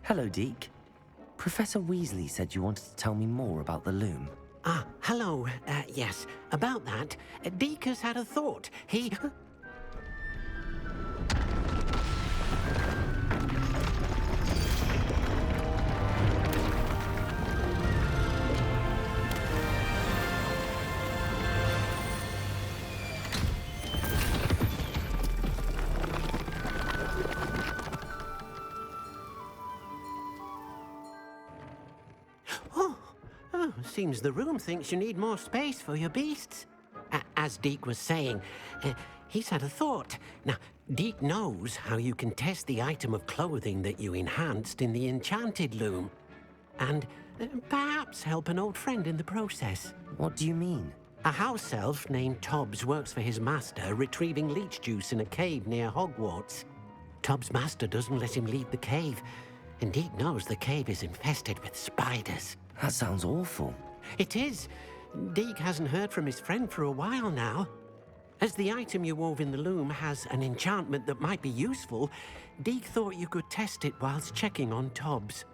Hello, Deke. Professor Weasley said you wanted to tell me more about the loom. Hello. Yes, about that. Deke has had a thought. He... Seems the room thinks you need more space for your beasts. As Deke was saying, he's had a thought. Now, Deke knows how you can test the item of clothing that you enhanced in the enchanted loom. And perhaps help an old friend in the process. What do you mean? A house elf named Tobbs works for his master, retrieving leech juice in a cave near Hogwarts. Tobbs' master doesn't let him leave the cave, and Deke knows the cave is infested with spiders. That sounds awful. It is. Deke hasn't heard from his friend for a while now. As the item you wove in the loom has an enchantment that might be useful, Deke thought you could test it whilst checking on Tobbs.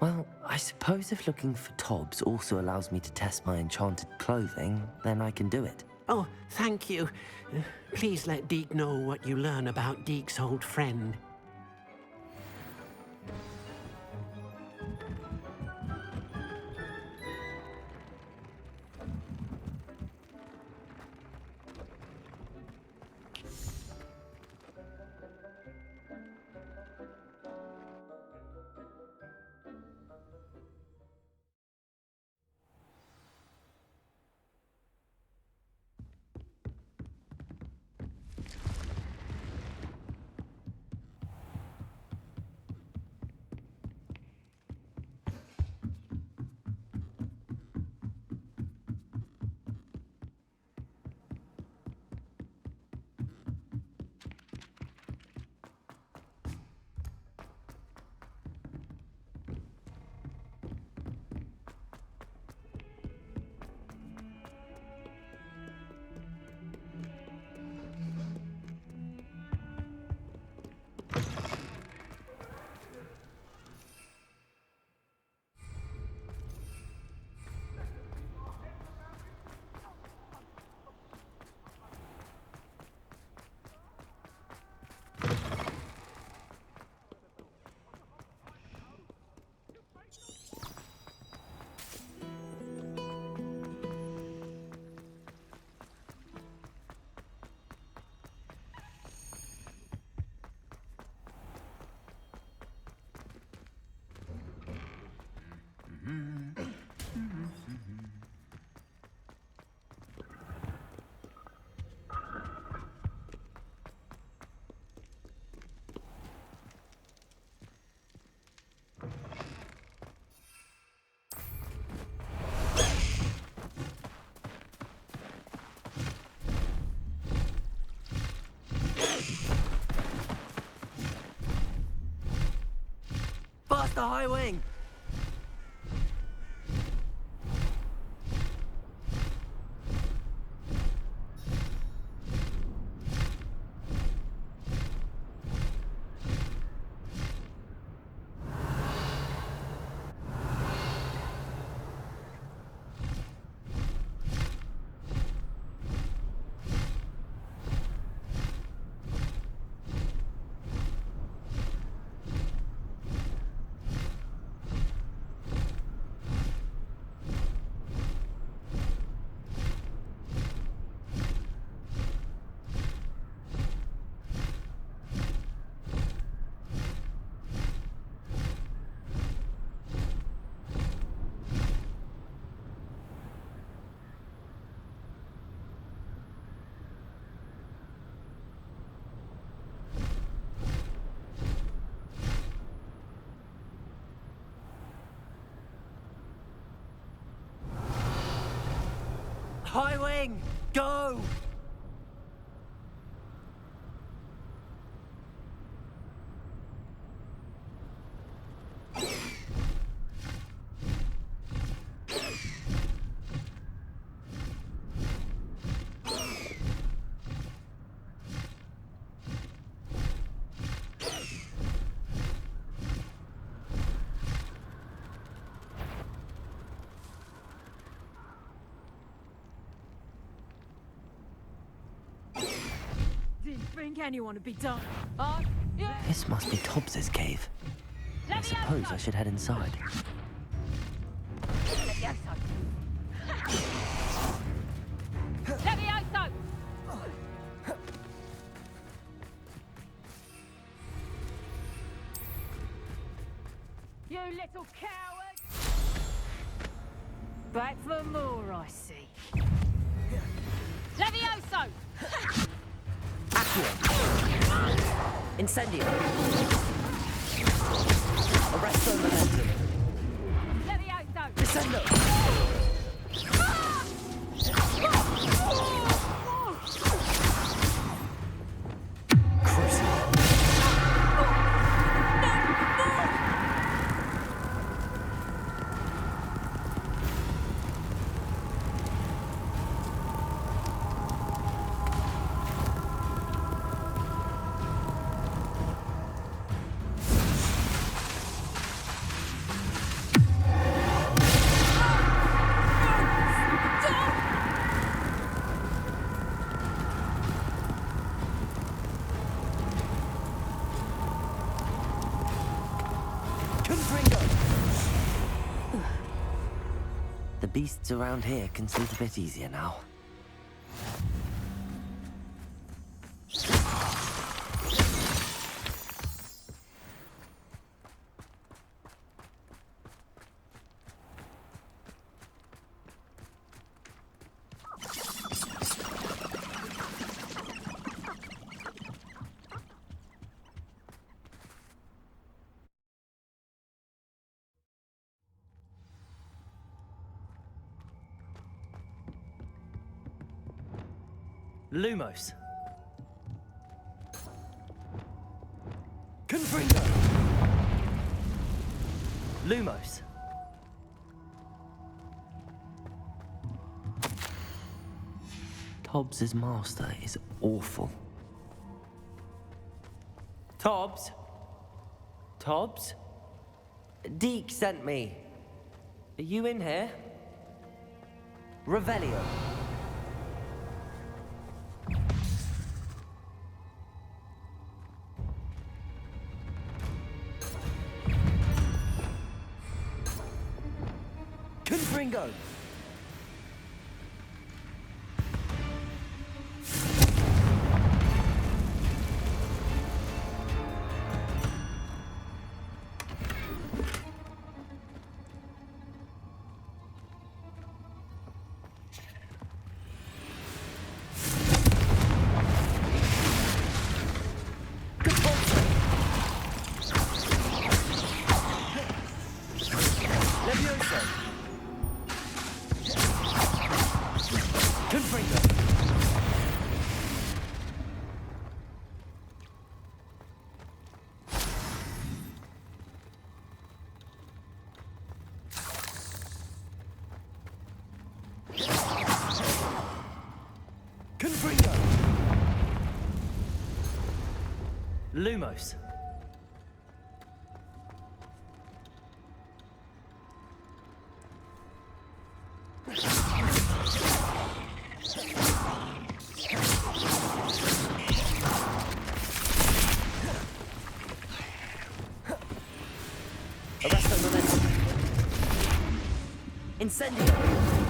Well, I suppose if looking for Tobbs also allows me to test my enchanted clothing, then I can do it. Oh, thank you. Please let Deke know what you learn about Deke's old friend. Past the high wing! High wing, go! think anyone would be done? This must be Tobbs's cave. I suppose I should head inside. You little coward! Back for more, I see. Levioso! Accio! Incendio! Arresto momentum! Levioso! Descendo! Crucible! The beasts around here can sleep a bit easier now. Lumos. Confringo. Lumos. Tobbs's master is awful. Tobbs? Tobbs? Deke sent me. Are you in here? Revelio. Confringo! Lumos. Arresto momentum. Incendio.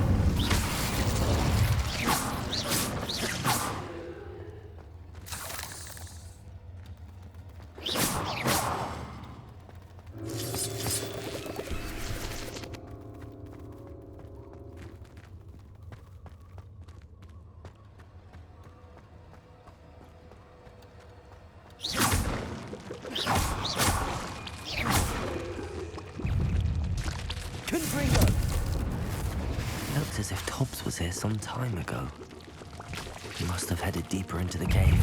Looks as if Tobbs was here some time ago. He must have headed deeper into the cave.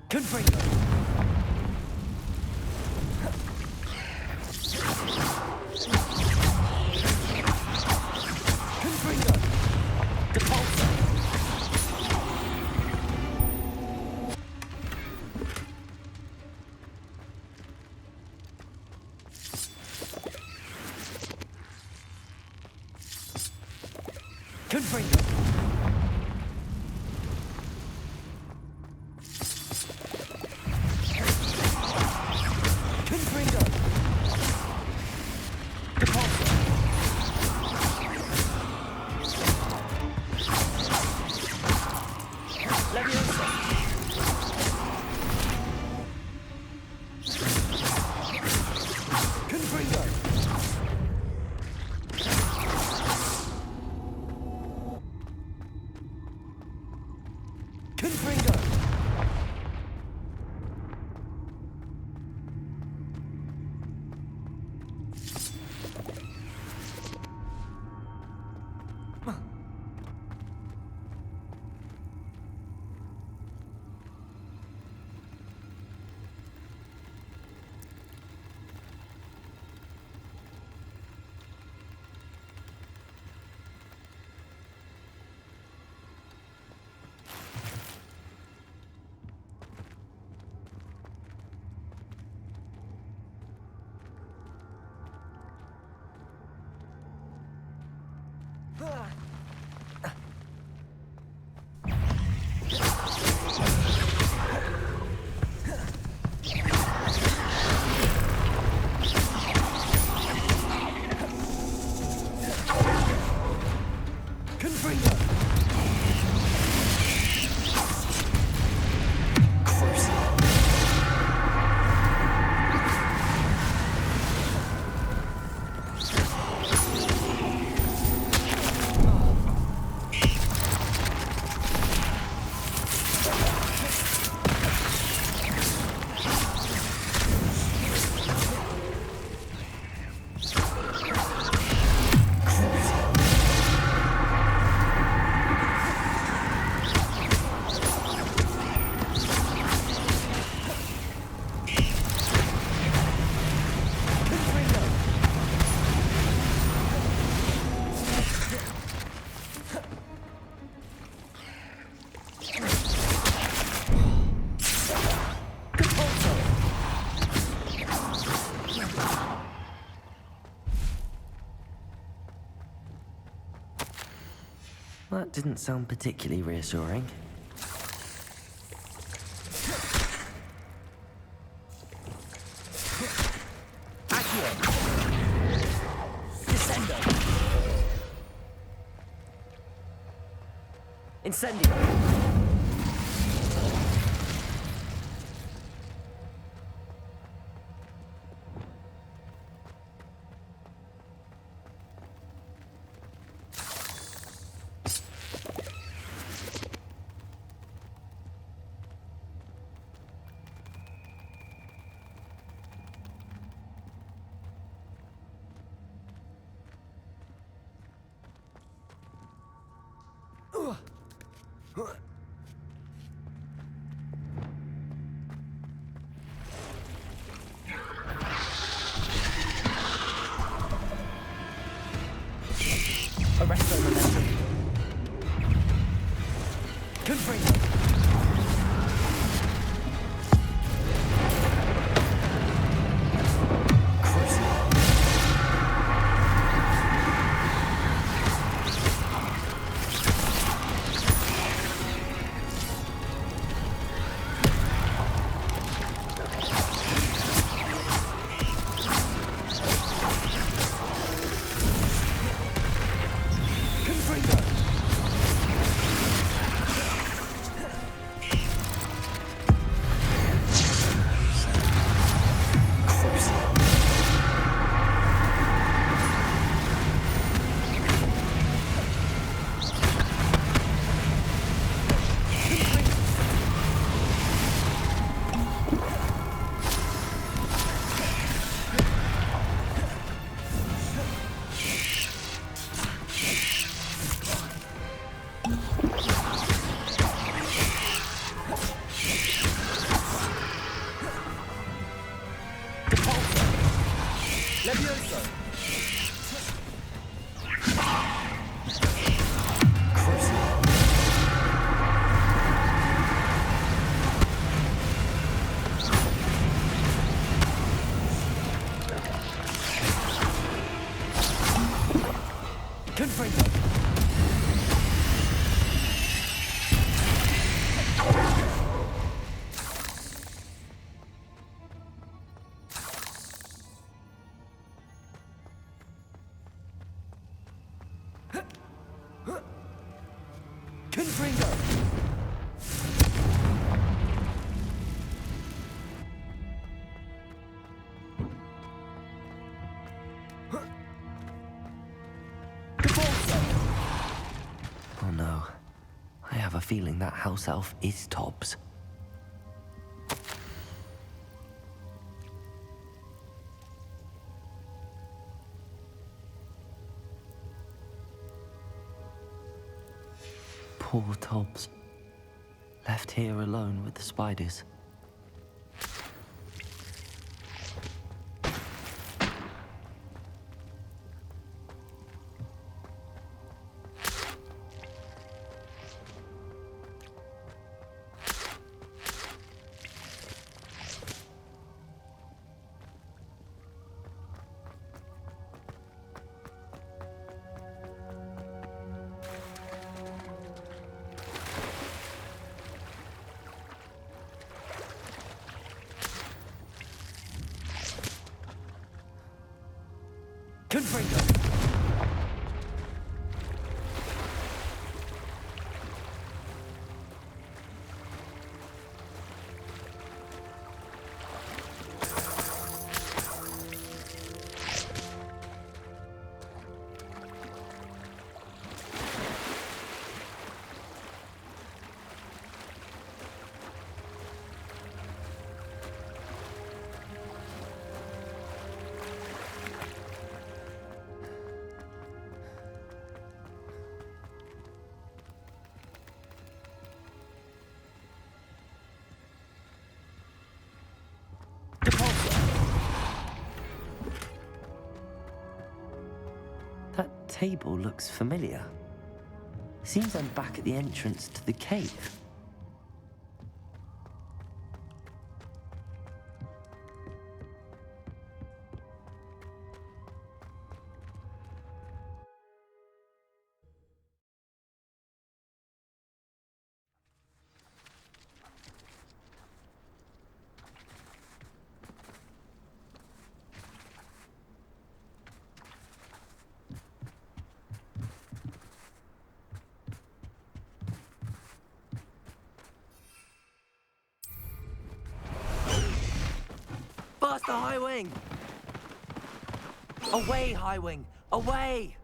Confringo! Confringo! Depulso! Confringo. Confringo. Depulso. Leviosa. Confringo. Confringo. Confringo. That didn't sound particularly reassuring. Accio! Descendo! Incendio! Arresto momentum. Confringo. Leviosa! Confringo! feeling that house elf is Tobbs. Poor Tobbs. Left here alone with the spiders. Confringo! That table looks familiar. Seems I'm back at the entrance to the cave. Faster, High Wing! Away, High Wing! Away!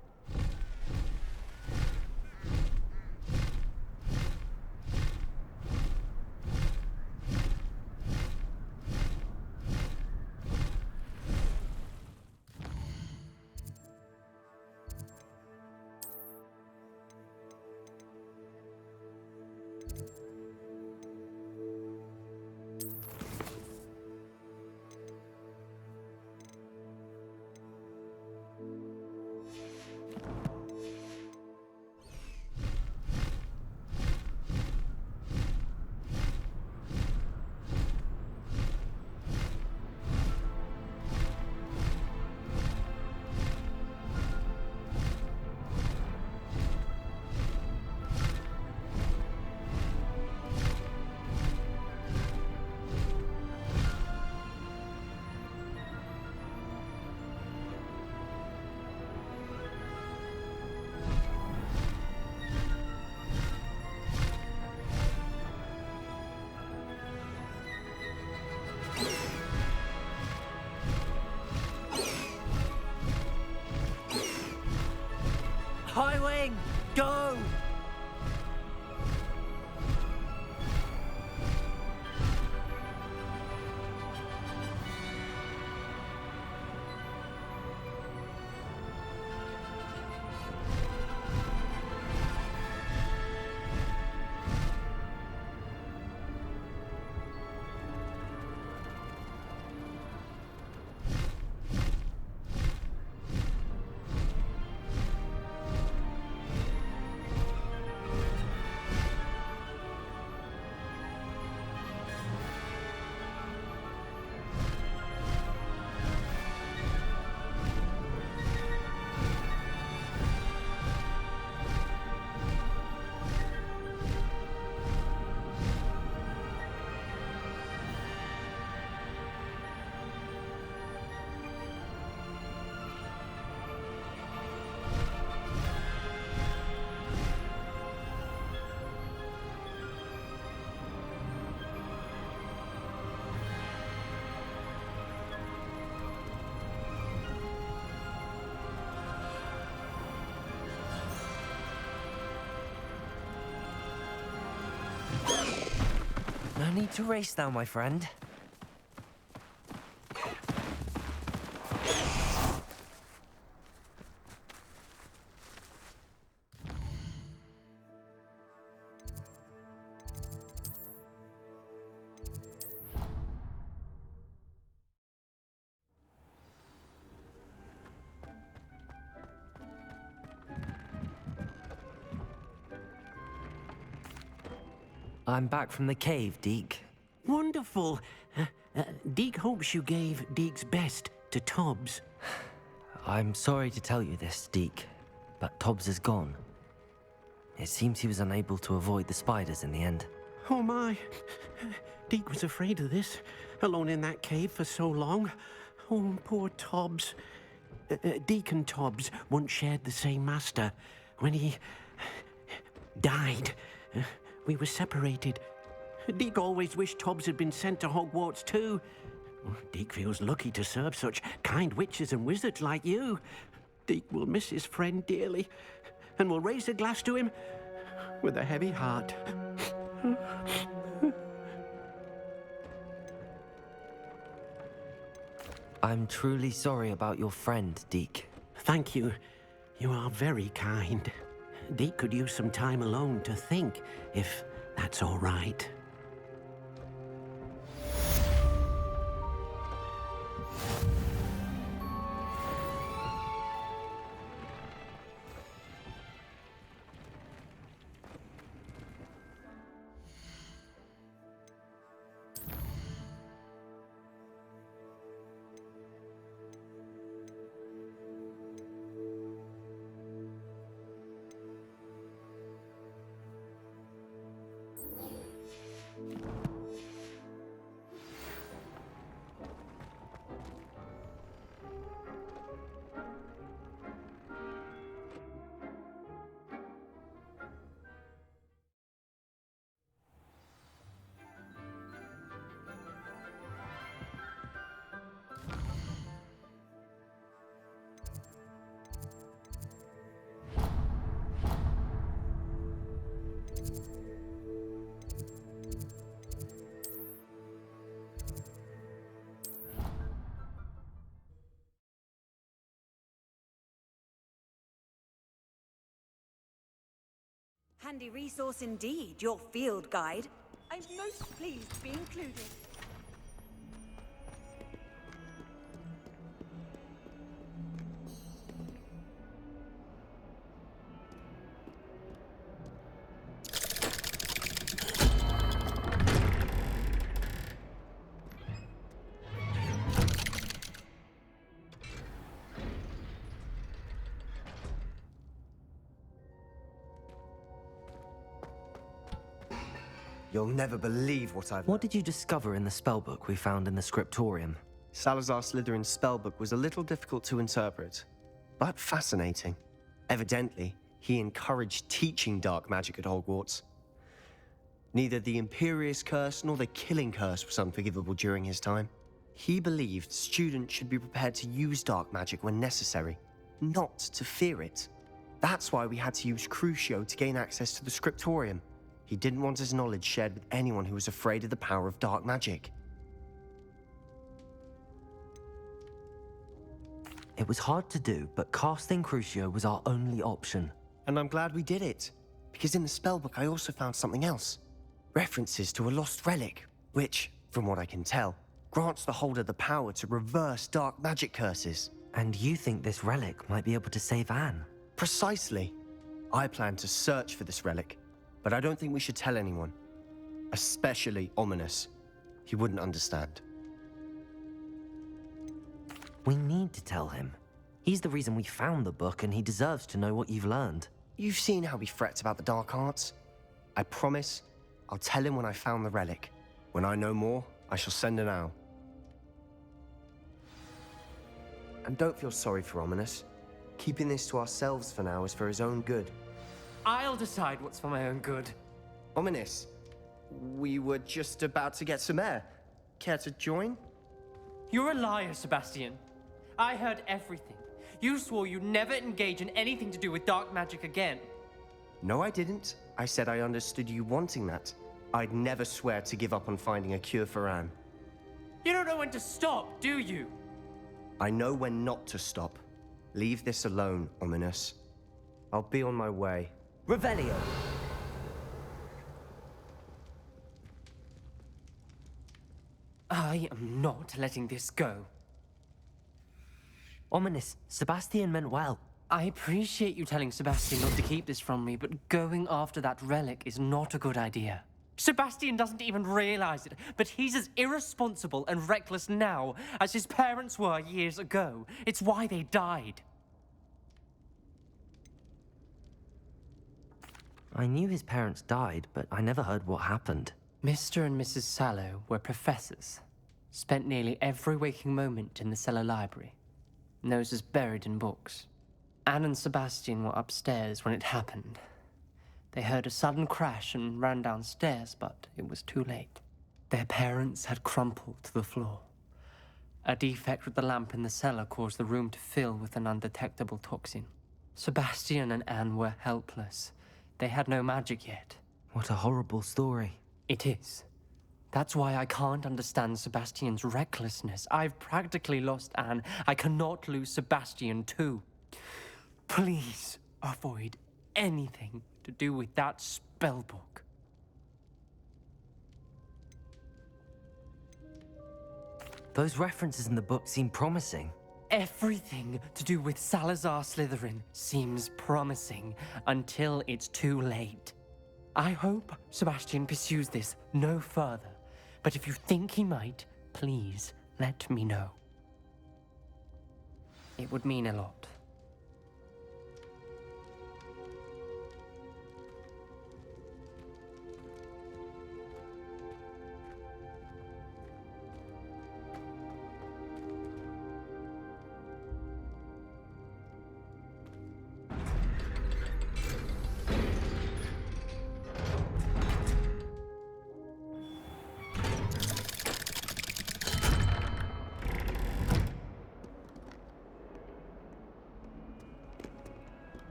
High Wing, go! No need to race now, my friend. I'm back from the cave, Deke. Wonderful. Deke hopes you gave Deke's best to Tobbs. I'm sorry to tell you this, Deke, but Tobbs is gone. It seems he was unable to avoid the spiders in the end. Oh my. Deke was afraid of this, alone in that cave for so long. Oh, poor Tobbs. Deke and Tobbs once shared the same master. When he died, we were separated. Deke always wished Tobbs had been sent to Hogwarts too. Deke feels lucky to serve such kind witches and wizards like you. Deke will miss his friend dearly, and will raise a glass to him with a heavy heart. I'm truly sorry about your friend, Deke. Thank you. You are very kind. Deke could use some time alone to think, if that's all right. Handy resource indeed, your field guide. I'm most pleased to be included. You'll never believe what I've... What did you discover in the spellbook we found in the scriptorium? Salazar Slytherin's spellbook was a little difficult to interpret, but fascinating. Evidently, he encouraged teaching dark magic at Hogwarts. Neither the Imperious Curse nor the Killing Curse was unforgivable during his time. He believed students should be prepared to use dark magic when necessary, not to fear it. That's why we had to use Crucio to gain access to the scriptorium. He didn't want his knowledge shared with anyone who was afraid of the power of dark magic. It was hard to do, but casting Crucio was our only option. And I'm glad we did it, because in the spellbook I also found something else. References to a lost relic, which, from what I can tell, grants the holder the power to reverse dark magic curses. And you think this relic might be able to save Anne? Precisely. I plan to search for this relic, but I don't think we should tell anyone. Especially Ominous. He wouldn't understand. We need to tell him. He's the reason we found the book, and he deserves to know what you've learned. You've seen how he frets about the dark arts. I promise I'll tell him when I found the relic. When I know more, I shall send an owl. And don't feel sorry for Ominous. Keeping this to ourselves for now is for his own good. I'll decide what's for my own good. Ominous, we were just about to get some air. Care to join? You're a liar, Sebastian. I heard everything. You swore you'd never engage in anything to do with dark magic again. No, I didn't. I said I understood you wanting that. I'd never swear to give up on finding a cure for Anne. You don't know when to stop, do you? I know when not to stop. Leave this alone, Ominous. I'll be on my way. Revelio! I am not letting this go. Ominous, Sebastian meant well. I appreciate you telling Sebastian not to keep this from me, but going after that relic is not a good idea. Sebastian doesn't even realize it, but he's as irresponsible and reckless now as his parents were years ago. It's why they died. I knew his parents died, but I never heard what happened. Mr. and Mrs. Sallow were professors. Spent nearly every waking moment in the cellar library. Noses buried in books. Anne and Sebastian were upstairs when it happened. They heard a sudden crash and ran downstairs, but it was too late. Their parents had crumpled to the floor. A defect with the lamp in the cellar caused the room to fill with an undetectable toxin. Sebastian and Anne were helpless. They had no magic yet. What a horrible story. It is. That's why I can't understand Sebastian's recklessness. I've practically lost Anne. I cannot lose Sebastian too. Please avoid anything to do with that spellbook. Those references in the book seem promising. Everything to do with Salazar Slytherin seems promising until it's too late. I hope Sebastian pursues this no further, but if you think he might, please let me know. It would mean a lot.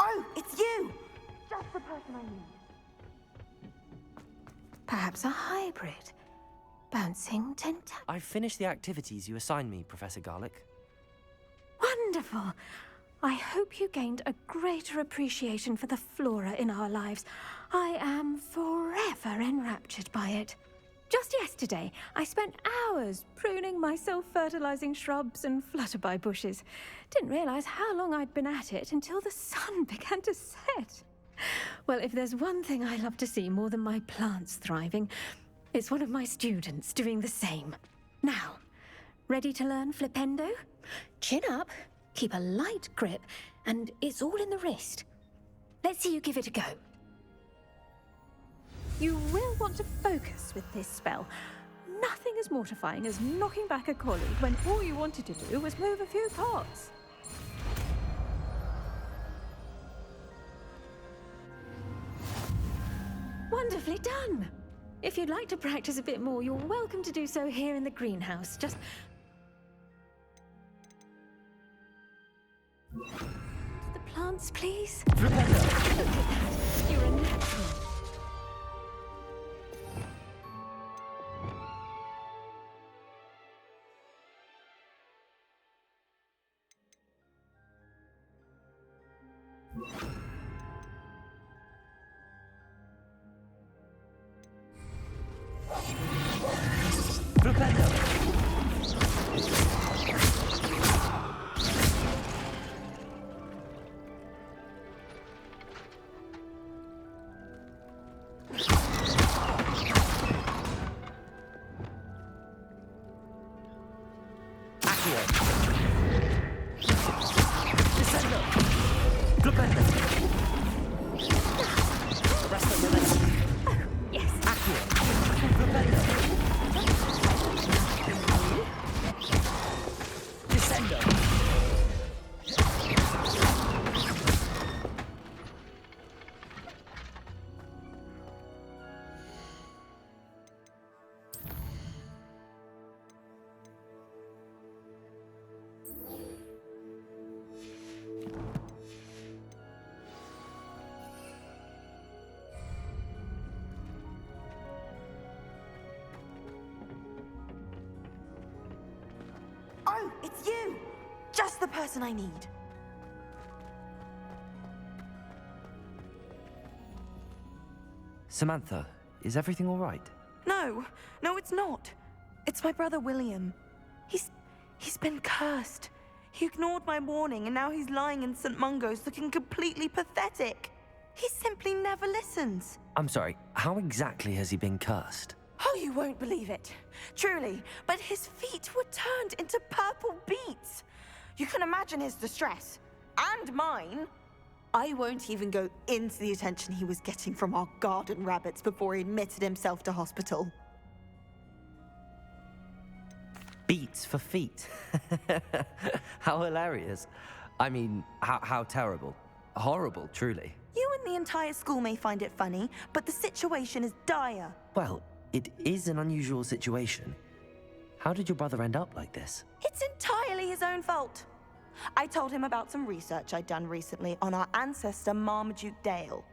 Oh, it's you! Just the person I need. Perhaps a hybrid. Bouncing tentacle. I've finished the activities you assigned me, Professor Garlick. Wonderful! I hope you gained a greater appreciation for the flora in our lives. I am forever enraptured by it. Just yesterday, I spent hours pruning my self-fertilizing shrubs and flutterby bushes. Didn't realize how long I'd been at it until the sun began to set. Well, if there's one thing I love to see more than my plants thriving, it's one of my students doing the same. Now, ready to learn Flipendo? Chin up, keep a light grip, and it's all in the wrist. Let's see you give it a go. You will want to focus with this spell. Nothing as mortifying as knocking back a colleague when all you wanted to do was move a few pots. Wonderfully done! If you'd like to practice a bit more, you're welcome to do so here in the greenhouse. Just... To the plants, please. Look at that. You're a natural. Oh, it's you! Just the person I need. Samantha, is everything all right? No, it's not. It's my brother William. He's been cursed. He ignored my warning and now he's lying in St. Mungo's looking completely pathetic. He simply never listens. I'm sorry, how exactly has he been cursed? Oh, you won't believe it. Truly, but his feet were turned into purple beets. You can imagine his distress. And mine. I won't even go into the attention he was getting from our garden rabbits before he admitted himself to hospital. Beats for feet. How hilarious. I mean, how terrible. Horrible, truly. You and the entire school may find it funny, but the situation is dire. Well, it is an unusual situation. How did your brother end up like this? It's entirely his own fault. I told him about some research I'd done recently on our ancestor Marmaduke Dale.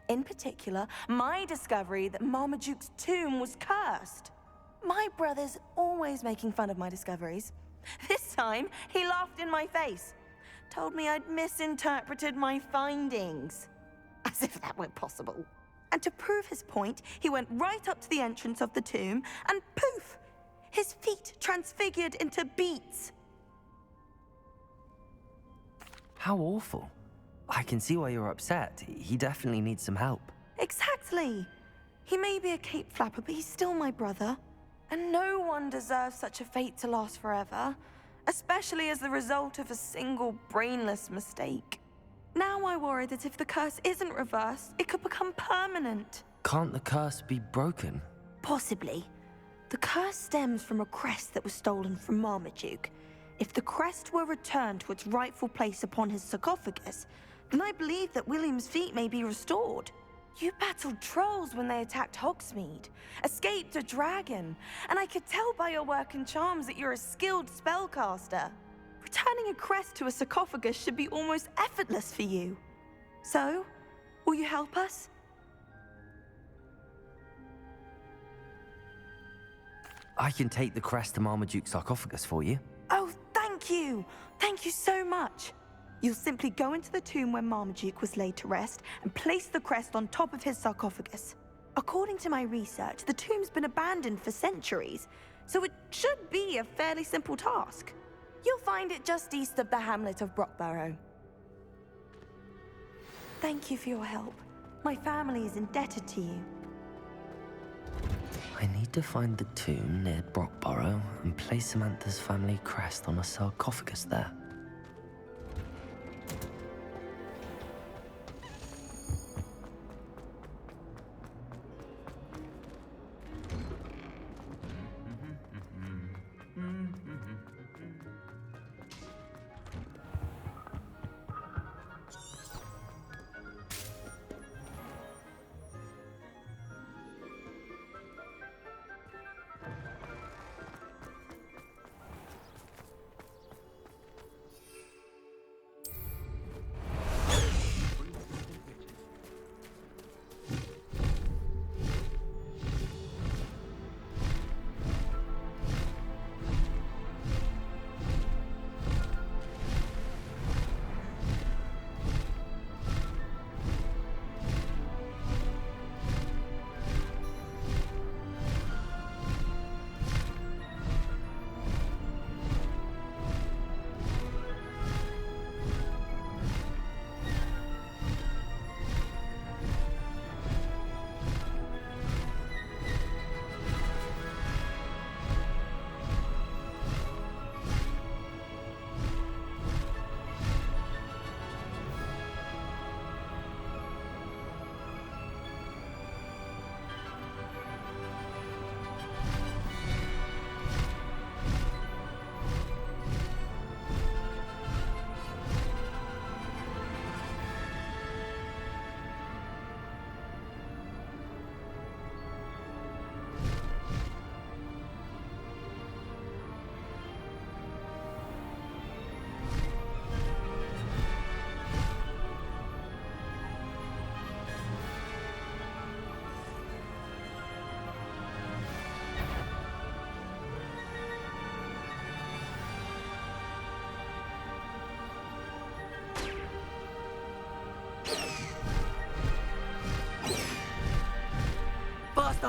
In particular, my discovery that Marmaduke's tomb was cursed. My brother's always making fun of my discoveries. This time, he laughed in my face. Told me I'd misinterpreted my findings. As if that were possible. And to prove his point, he went right up to the entrance of the tomb and poof! His feet transfigured into beets. How awful. I can see why you're upset. He definitely needs some help. Exactly. He may be a cape flapper, but he's still my brother. And no one deserves such a fate to last forever, especially as the result of a single brainless mistake. Now I worry that if the curse isn't reversed, it could become permanent. Can't the curse be broken? Possibly. The curse stems from a crest that was stolen from Marmaduke. If the crest were returned to its rightful place upon his sarcophagus, then I believe that William's feet may be restored. You battled trolls when they attacked Hogsmeade, escaped a dragon, and I could tell by your work and charms that you're a skilled spellcaster. Returning a crest to a sarcophagus should be almost effortless for you. So, will you help us? I can take the crest to Marmaduke's sarcophagus for you. Oh, thank you! Thank you so much! You'll simply go into the tomb where Marmaduke was laid to rest and place the crest on top of his sarcophagus. According to my research, the tomb's been abandoned for centuries, so it should be a fairly simple task. You'll find it just east of the hamlet of Brockborough. Thank you for your help. My family is indebted to you. I need to find the tomb near Brockborough and place Samantha's family crest on a sarcophagus there.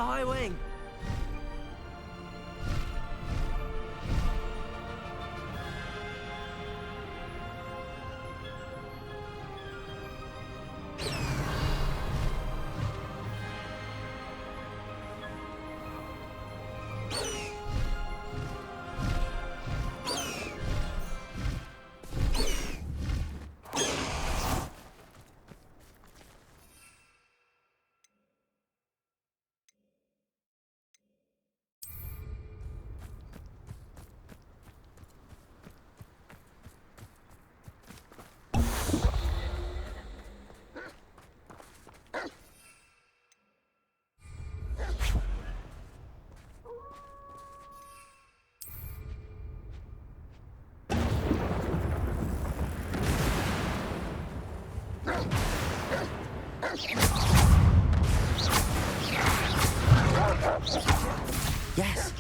High Wing! Yes!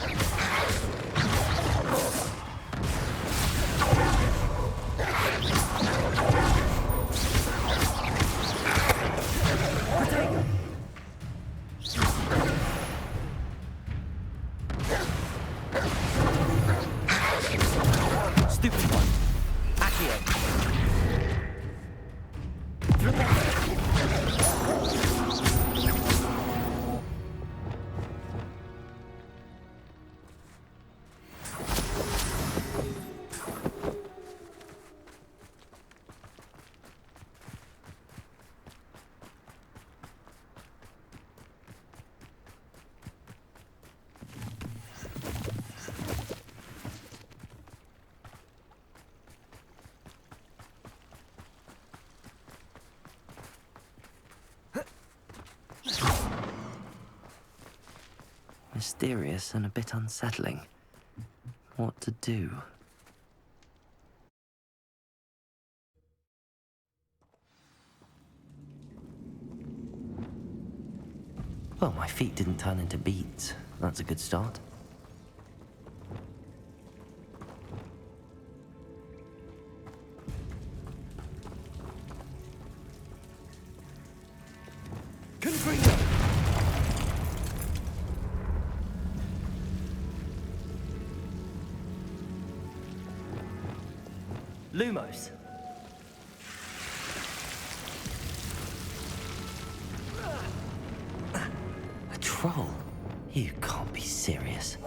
Stupid one! Accio! Mysterious and a bit unsettling. What to do? Well, my feet didn't turn into beets. That's a good start. Lumos. A troll? You can't be serious.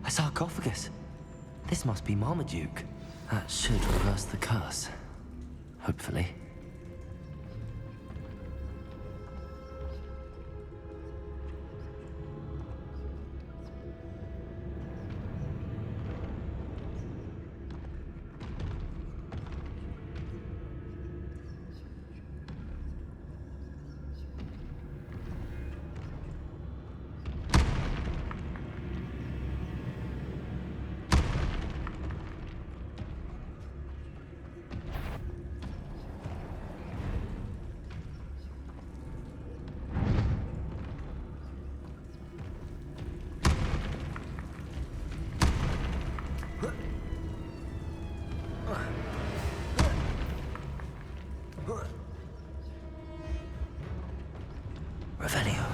A sarcophagus. This must be Marmaduke. That should reverse the curse. Hopefully. Revelio.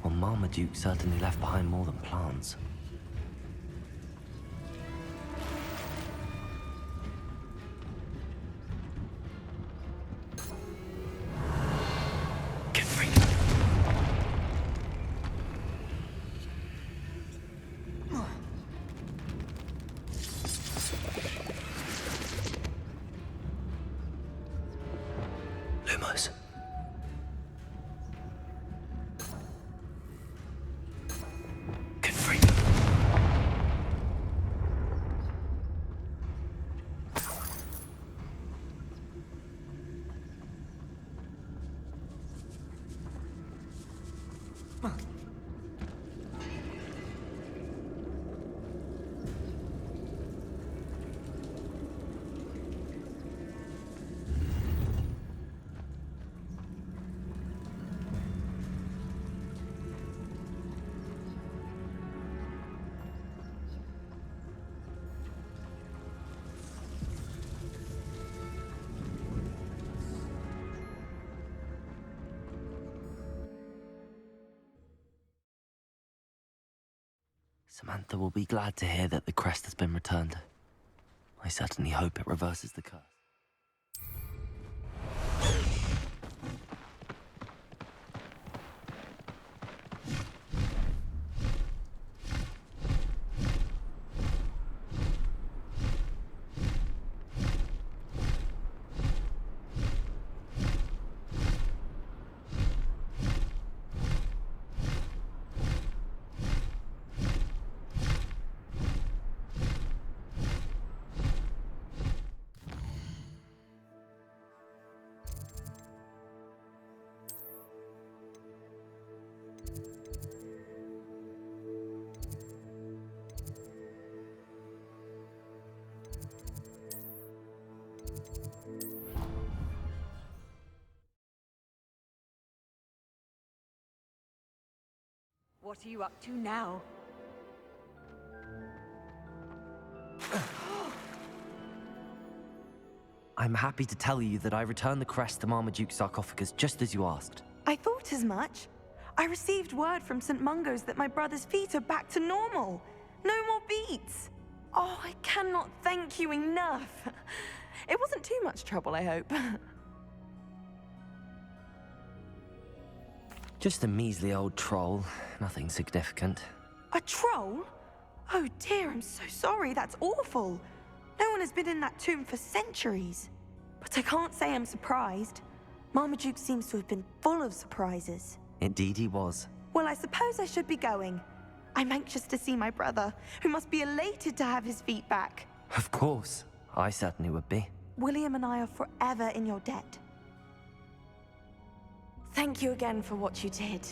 Well, Marmaduke certainly left behind more than plants. Get free. Lumos. Get free. Samantha will be glad to hear that the crest has been returned. I certainly hope it reverses the curse. What are you up to now? I'm happy to tell you that I returned the crest to Marmaduke's sarcophagus just as you asked. I thought as much. I received word from St. Mungo's that my brother's feet are back to normal. No more beats. Oh, I cannot thank you enough. It wasn't too much trouble, I hope. Just a measly old troll, nothing significant. A troll? Oh dear, I'm so sorry. That's awful. No one has been in that tomb for centuries. But I can't say I'm surprised. Marmaduke seems to have been full of surprises. Indeed he was. Well, I suppose I should be going. I'm anxious to see my brother, who must be elated to have his feet back. Of course, I certainly would be. William and I are forever in your debt. Thank you again for what you did.